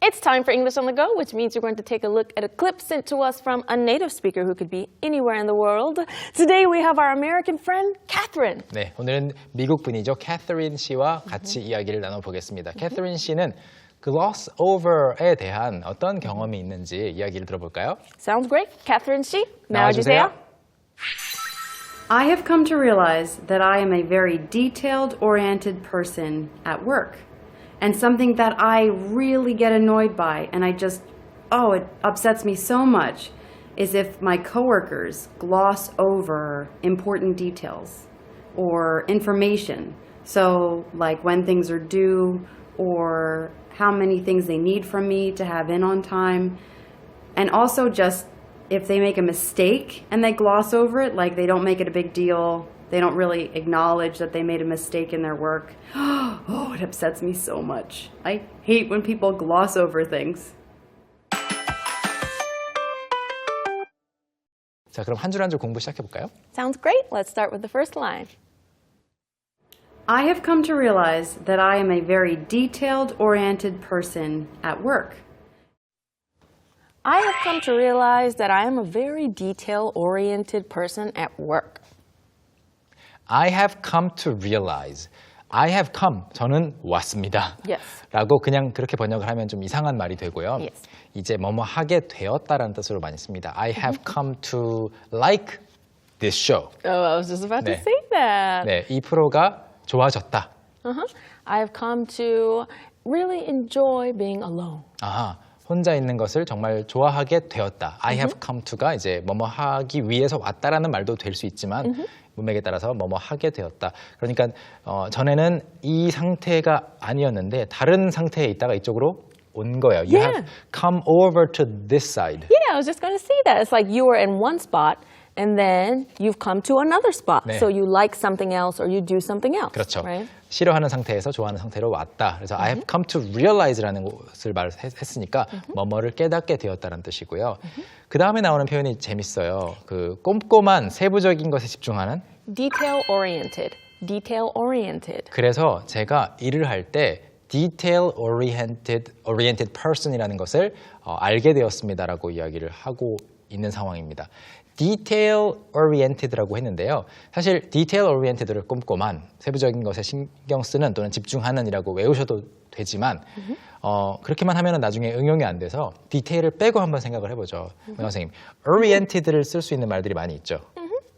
It's time for English on the Go, which means you're going to take a look at a clip sent to us from a native speaker who could be anywhere in the world. Today we have our American friend, Catherine. 네, 오늘은 미국 분이죠. 캐서린 씨와 같이 이야기를 나눠보겠습니다. 캐서린 씨는 gloss over에 대한 어떤 경험이 있는지 이야기를 들어볼까요? Sounds great. Catherine 씨, 나와주세요. I have come to realize that I am a very detailed-oriented person at work. And something that I really get annoyed by, and it upsets me so much, is if my coworkers gloss over important details or information. So, like when things are due, or how many things they need from me to have in on time. And also just if they make a mistake and they gloss over it, like they don't make it a big deal, they don't really acknowledge that they made a mistake in their work. Oh, it upsets me so much. I hate when people gloss over things. 자, 그럼 한 줄 한 줄 공부 시작해볼까요? Sounds great. Let's start with the first line. I have come to realize that I am a very detailed-oriented person at work. I have come to realize that I am a very detail-oriented person at work. I have come to realize. I have come, 저는 왔습니다. Yes. 라고 그냥 그렇게 번역을 하면 좀 이상한 말이 되고요. Yes. 이제 뭐뭐 하게 되었다라는 뜻으로 많이 씁니다. I have come to like this show. Oh, I was just about to 네. say that. 네, 이 프로가 좋아졌다. I have come to really enjoy being alone. 아하, 혼자 있는 것을 정말 좋아하게 되었다. I have come to가 이제 뭐뭐 하기 위해서 왔다라는 말도 될 수 있지만 문맥에 따라서 뭐뭐 하게 되었다. 그러니까 전에는 이 상태가 아니었는데 다른 상태에 있다가 이쪽으로 온 거예요. You have come over to this side. Yeah, I was just going to say that. It's like you were in one spot and then you've come to another spot. 네. So you like something else or you do something else. 그렇죠. Right? 싫어하는 상태에서 좋아하는 상태로 왔다. 그래서 I have come to realize라는 것을 말했으니까 뭐뭐를 깨닫게 되었다는 뜻이고요. 그 다음에 나오는 표현이 재밌어요. 그 꼼꼼한 세부적인 것에 집중하는. Detail oriented. Detail oriented. 그래서 제가 일을 할 때 detail oriented person이라는 것을 알게 되었습니다라고 이야기를 하고 있는 상황입니다. detail oriented라고 했는데요. 사실 detail oriented를 꼼꼼한 세부적인 것에 신경 쓰는 또는 집중하는이라고 외우셔도 되지만 그렇게만 하면 나중에 응용이 안 돼서 디테일을 빼고 한번 생각을 해보죠. 선생님, oriented를 쓸 수 있는 말들이 많이 있죠.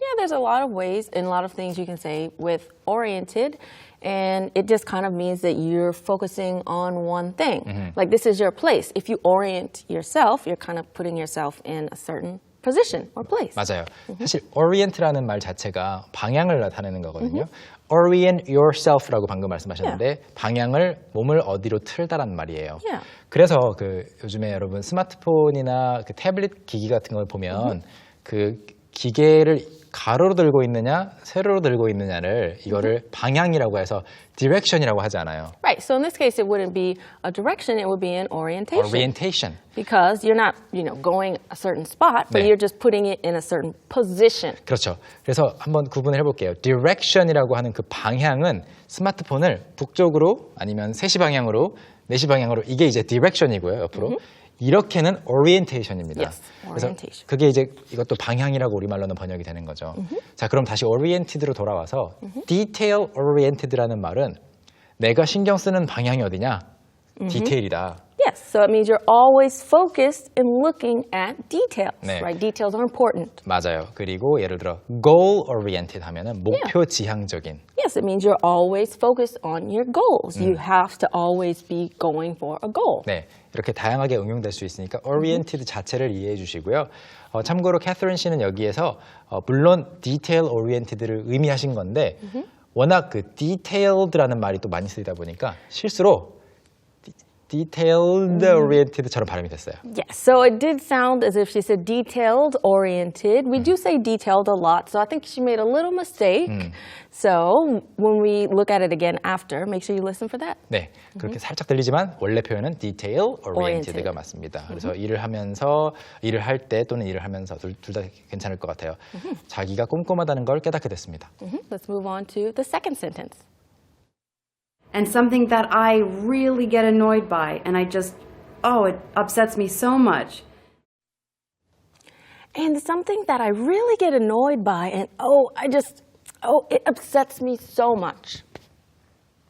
Yeah, there's a lot of ways and a lot of things you can say with oriented. And it just kind of means that you're focusing on one thing. Like this is your place. If you orient yourself, you're kind of putting yourself in a certain position or place. 맞아요. 사실 orient라는 말 자체가 방향을 나타내는 거거든요. Orient yourself라고 방금 말씀하셨는데 방향을 몸을 어디로 틀다라는 말이에요. Yeah. 그래서 그 요즘에 여러분 스마트폰이나 그 태블릿 기기 같은 걸 보면 그 기계를 가로로 들고 있느냐 세로로 들고 있느냐를 이거를 방향이라고 해서 direction이라고 하지 않아요. Right. So in this case, it wouldn't be a direction. It would be an orientation. Orientation. Because you're not, going a certain spot, but 네. you're just putting it in a certain position. 그렇죠. 그래서 한번 구분을 해볼게요. direction이라고 하는 그 방향은 스마트폰을 북쪽으로 아니면 3시 방향으로 4시 방향으로 이게 이제 direction이고요. 옆으로. 이렇게는 orientation입니다. Yes, orientation. 그래서 그게 이제 이것도 방향이라고 우리말로는 번역이 되는 거죠. 자, 그럼 다시 oriented로 돌아와서 detail oriented라는 말은 내가 신경 쓰는 방향이 어디냐? 디테일이다. Yes. So it means you're always focused in looking at details. 네. Right? Details are important. 맞아요. 그리고 예를 들어 goal oriented 하면은 목표 지향적인. Yes, it means you're always focused on your goals. You have to always be going for a goal. 네, 이렇게 다양하게 응용될 수 있으니까 oriented 자체를 이해해 주시고요. 참고로 캐서린 씨는 여기에서 물론 detail oriented를 의미하신 건데 워낙 그 detailed라는 말이 또 많이 쓰이다 보니까 실수로 detailed oriented처럼 발음이 됐어요. Yes, so it did sound as if she said detailed oriented. We do say detailed a lot, so I think she made a little mistake. So when we look at it again after, make sure you listen for that. 네, 그렇게 살짝 들리지만 원래 표현은 detail oriented가 맞습니다. 그래서 일을 하면서, 일을 할 때 또는 일을 하면서 둘 다 괜찮을 것 같아요. 자기가 꼼꼼하다는 걸 깨닫게 됐습니다. Let's move on to the second sentence. And something that I really get annoyed by, and it upsets me so much. And something that I really get annoyed by, and it upsets me so much.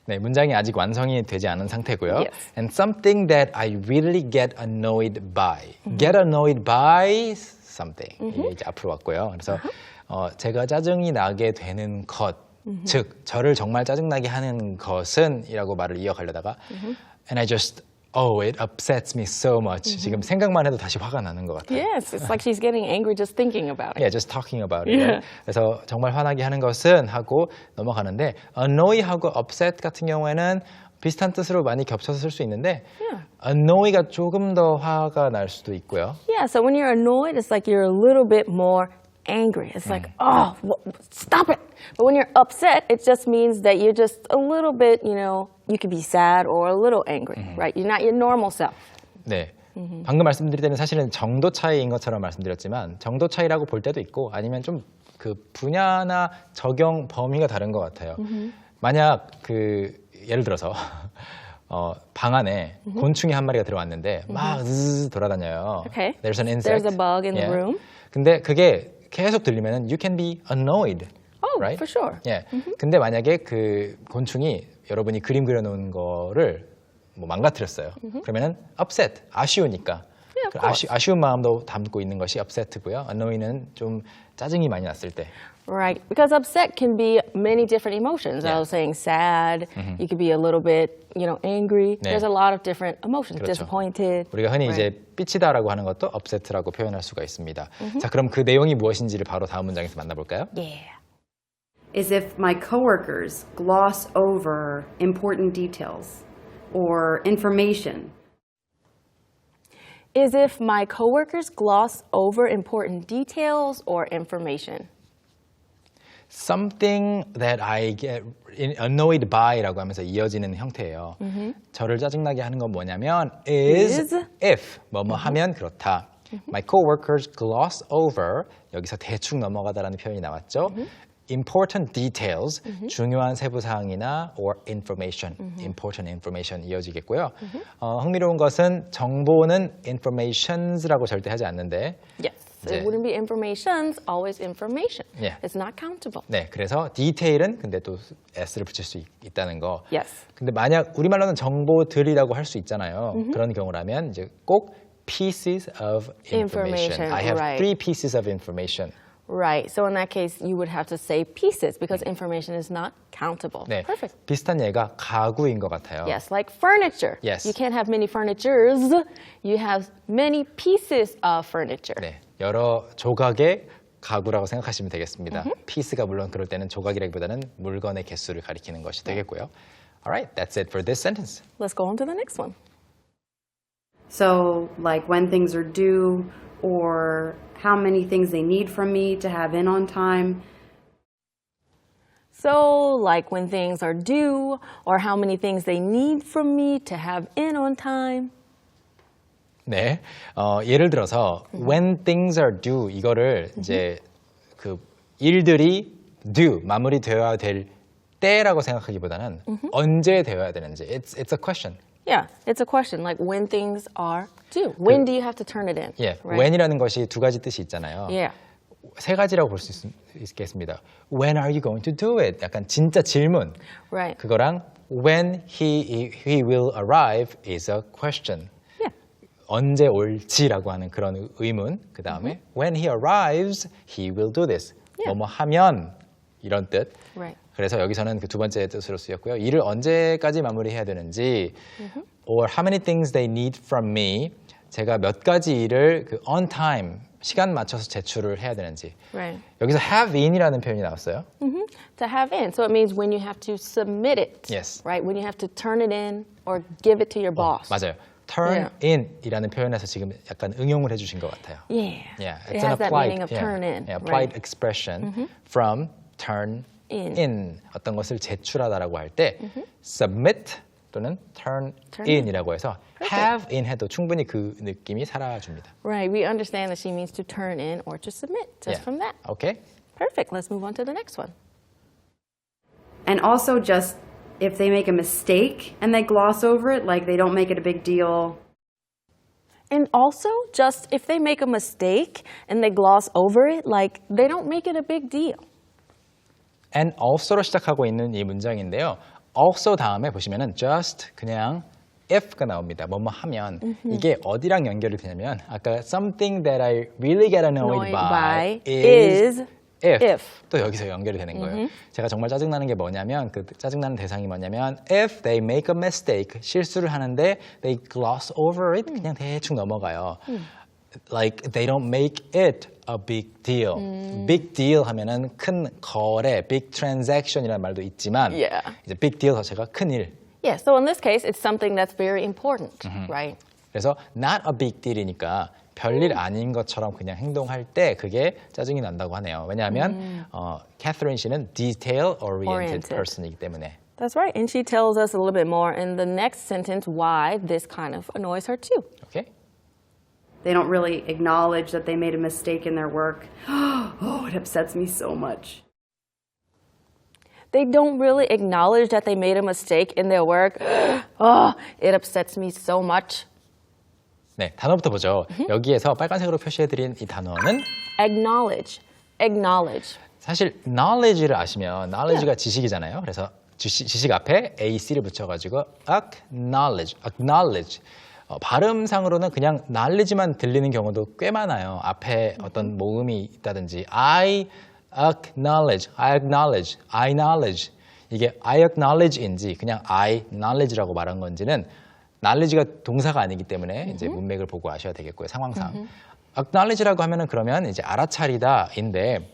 네, 문장이 아직 완성이 되지 않은 상태고요. Yes. And something that I really get annoyed by. Get annoyed by something. 이게 이제 앞으로 왔고요. 그래서 제가 짜증이 나게 되는 것, 즉 저를 정말 짜증나게 하는 것은 이라고 말을 이어가려다가 and it upsets me so much. 지금 생각만 해도 다시 화가 나는 것 같아요. Yes, it's like she's getting angry just thinking about it. Yeah, just talking about it. Yeah. 그래서 정말 화나게 하는 것은 하고 넘어가는데 annoy하고 upset 같은 경우에는 비슷한 뜻으로 많이 겹쳐서 쓸 수 있는데 annoy가 조금 더 화가 날 수도 있고요. Yeah, so when you're annoyed, it's like you're a little bit more angry. It's like, oh, stop it. But when you're upset, it just means that you're just a little bit, you could be sad or a little angry, right? You're not your normal self. 네. 방금 말씀드릴 때는 사실은 정도 차이인 것처럼 말씀드렸지만 정도 차이라고 볼 때도 있고 아니면 좀 그 분야나 적용 범위가 다른 것 같아요. 만약 예를 들어서 방 안에 곤충이 한 마리가 들어왔는데 막 돌아다녀요. Okay. There's an insect. There's a bug in the room. 근데 그게 계속 들리면은 you can be annoyed. Oh, right? for sure. 예. 근데 만약에 그 곤충이 여러분이 그림 그려놓은 거를 뭐 망가뜨렸어요. 그러면은 upset, 아쉬우니까. Yeah, of course. 아쉬운 마음도 담고 있는 것이 upset고요. annoy는 좀 짜증이 많이 났을 때. Right, because upset can be many different emotions. I Yeah. was saying sad, you could be a little bit, angry. 네. There's a lot of different emotions, 그렇죠. disappointed. 우리가 흔히 이제 삐치다라고 하는 것도 upset라고 표현할 수가 있습니다. 자, 그럼 그 내용이 무엇인지를 바로 다음 문장에서 만나볼까요? Yeah. Is if my coworkers gloss over important details or information. Is if my coworkers gloss over important details or information. Something that I get annoyed by라고 하면서 이어지는 형태예요. 저를 짜증나게 하는 건 뭐냐면 is if 뭐뭐 하면 그렇다. My coworkers gloss over 여기서 대충 넘어가다라는 표현이 나왔죠. important details 중요한 세부 사항이나 or information important information 이어지겠고요. 흥미로운 것은 정보는 informations라고 절대 하지 않는데 Yes. It wouldn't be informations, always information. Yeah. It's not countable. 네, 그래서 detail은 근데 또 s를 붙일 수 있다는 거. Yes. 근데 만약 우리말로는 정보들이라고 할 수 있잖아요. 그런 경우라면 이제 꼭 pieces of information. Information, I have right. 3 pieces of information. Right. So in that case, you would have to say pieces because information is not countable. 네, Perfect. 비슷한 예가 가구인 것 같아요. Yes, like furniture. Yes. You can't have many furnitures. You have many pieces of furniture. 네, 여러 조각의 가구라고 생각하시면 되겠습니다. 피스가 물론 그럴 때는 조각이라기보다는 물건의 개수를 가리키는 것이 되겠고요. Alright, that's it for this sentence. Let's go on to the next one. So, like when things are due or how many things they need from me to have in on time. So, like when things are due or how many things they need from me to have in on time. 네, 예를 들어서 when things are due 이거를 이제 그 일들이 due 마무리되어야 될 때라고 생각하기보다는 언제 되어야 되는지 it's a question. Yeah, it's a question like when things are due. When do you have to turn it in? 예, right? when이라는 것이 두 가지 뜻이 있잖아요. Yeah. 세 가지라고 볼 수 있겠습니다. When are you going to do it? 약간 진짜 질문. Right. 그거랑 when he will arrive is a question. Yeah. 언제 올지라고 하는 그런 의문. 그 다음에 when he arrives, he will do this. Yeah. 뭐뭐 하면 이런 뜻. Right. 그래서 여기서는 그 두 번째 뜻으로 쓰였고요. 일을 언제까지 마무리해야 되는지 or how many things they need from me. 제가 몇 가지 일을 그 on time 시간 맞춰서 제출을 해야 되는지. Right. 여기서 have in이라는 표현이 나왔어요. To have in. So it means when you have to submit it. Yes. Right? When you have to turn it in or give it to your boss. 맞아요. turn Yeah. in이라는 표현에서 지금 약간 응용을 해주신 것 같아요. Yeah. Yeah, It has that meaning of turn in. Yeah, applied right. expression from turn In. in. 어떤 것을 제출하다라고 할 때 submit 또는 turn in이라고 해서 have in 해도 충분히 그 느낌이 살아줍니다. Right. We understand that she means to turn in or to submit just Yeah. from that. Okay? Perfect. Let's move on to the next one. And also just if they make a mistake and they gloss over it, like they don't make it a big deal. And also, just if they make a mistake and they gloss over it, like they don't make it a big deal. And also로 시작하고 있는 이 문장인데요. also 다음에 보시면은 just 그냥 if가 나옵니다. 뭐뭐 하면 이게 어디랑 연결이 되냐면 아까 something that I really get annoyed by is if. 또 여기서 연결이 되는 거예요. 제가 정말 짜증나는 게 뭐냐면 그 짜증나는 대상이 뭐냐면 if they make a mistake 실수를 하는데 they gloss over it 그냥 대충 넘어가요. Like they don't make it a big deal. Big deal 하면은 큰 거래, big transaction이라는 말도 있지만 Yeah. 이제 big deal 자체가 큰 일. Yeah, so in this case, it's something that's very important, right? 그래서 not a big deal이니까 별일 아닌 것처럼 그냥 행동할 때 그게 짜증이 난다고 하네요. 왜냐하면 캐서린 씨는 detail-oriented Oriented. person이기 때문에. That's right. And she tells us a little bit more in the next sentence why this kind of annoys her too. Okay? They don't really acknowledge that they made a mistake in their work. Oh, it upsets me so much. They don't really acknowledge that they made a mistake in their work. Oh, it upsets me so much. 네, 단어부터 보죠. 여기에서 빨간색으로 표시해드린 이 단어는 Acknowledge. Acknowledge. 사실 knowledge를 아시면 knowledge가 지식이잖아요. 그래서 지식 앞에 ac를 붙여가지고 acknowledge. 발음상으로는 그냥 knowledge만 들리는 경우도 꽤 많아요. 앞에 어떤 모음이 있다든지 I knowledge. 이게 I acknowledge인지 그냥 I knowledge라고 말한 건지는 knowledge가 동사가 아니기 때문에 이제 문맥을 보고 아셔야 되겠고요. 상황상. acknowledge라고 하면은 그러면 이제 알아차리다인데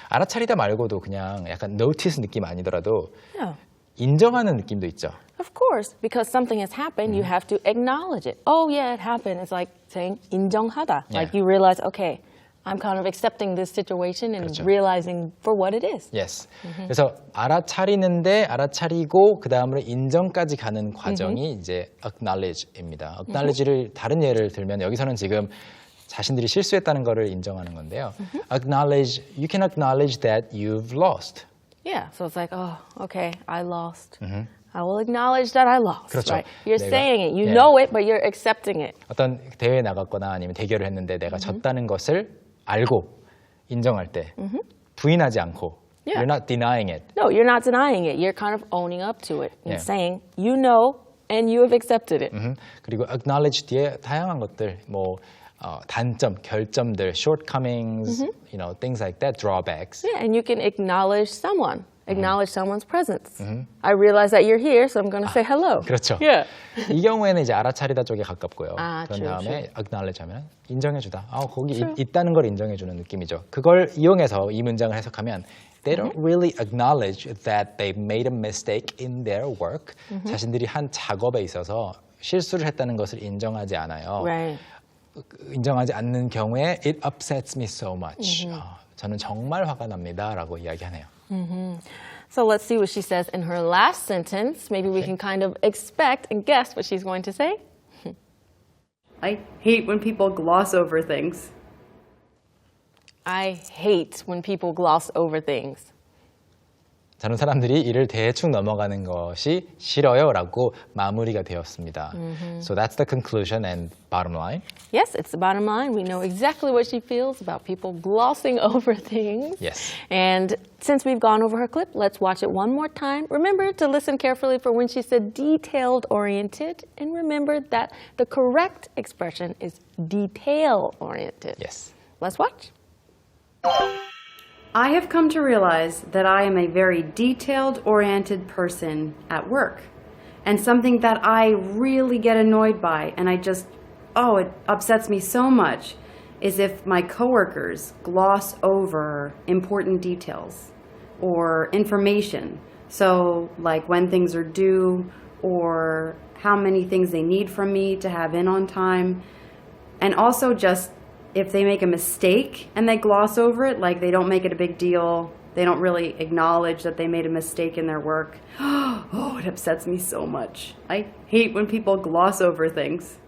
알아차리다 말고도 그냥 약간 notice 느낌 아니더라도 Yeah. 인정하는 느낌도 있죠. Of course, because something has happened, you have to acknowledge it. Oh, yeah, it happened. It's like saying 인정하다. Like you realize, okay, I'm kind of accepting this situation and 그렇죠. realizing for what it is. Yes. 그래서 알아차리는데 알아차리고 그 다음으로 인정까지 가는 과정이 이제 acknowledge입니다. acknowledge를 다른 예를 들면 여기서는 지금 자신들이 실수했다는 것을 인정하는 건데요. acknowledge, you can acknowledge that you've lost. Yeah, so it's like, oh, okay, I lost. I will acknowledge that I lost. 그렇죠. Right? You're 내가- saying it. You yeah. know it, but you're accepting it. 어떤 대회에 나갔거나 아니면 대결을 했는데 내가 졌다는 것을 알고 인정할 때 부인하지 않고 Yeah. you're not denying it. No, you're not denying it. You're kind of owning up to it and Yeah. saying, you know, and you have accepted it. 그리고 acknowledge 뒤에 다양한 것들 뭐 단점, 결점들, shortcomings, you know, things like that, drawbacks. Yeah, and you can acknowledge someone. Acknowledge someone's presence. I realize that you're here, so I'm going to say hello. 그렇죠. Yeah. 이 경우에는 이제 알아차리다 쪽에 가깝고요. 아, 그런 true, 다음에 acknowledge 하면 인정해주다. 거기 있다는 걸 인정해주는 느낌이죠. 그걸 이용해서 이 문장을 해석하면 They don't really acknowledge that they made a mistake in their work. 자신들이 한 작업에 있어서 실수를 했다는 것을 인정하지 않아요. Right. 인정하지 않는 경우에 it upsets me so much. 저는 정말 화가 납니다라고 이야기하네요. So let's see what she says in her last sentence. Maybe we can kind of expect and guess what she's going to say. I hate when people gloss over things. I hate when people gloss over things. 저는 사람들이 이를 대충 넘어가는 것이 싫어요라고 마무리가 되었습니다. So that's the conclusion and bottom line. Yes, it's the bottom line. We know exactly what she feels about people glossing over things. Yes. And since we've gone over her clip, let's watch it one more time. Remember to listen carefully for when she said detailed-oriented, and remember that the correct expression is detail-oriented. Yes. Let's watch. I have come to realize that I am a very detailed-oriented person at work, and something that I really get annoyed by, and it upsets me so much, is if my coworkers gloss over important details or information. So, like when things are due or how many things they need from me to have in on time. And also just if they make a mistake and they gloss over it, like they don't make it a big deal, they don't really acknowledge that they made a mistake in their work. Oh, it upsets me so much. I hate when people gloss over things.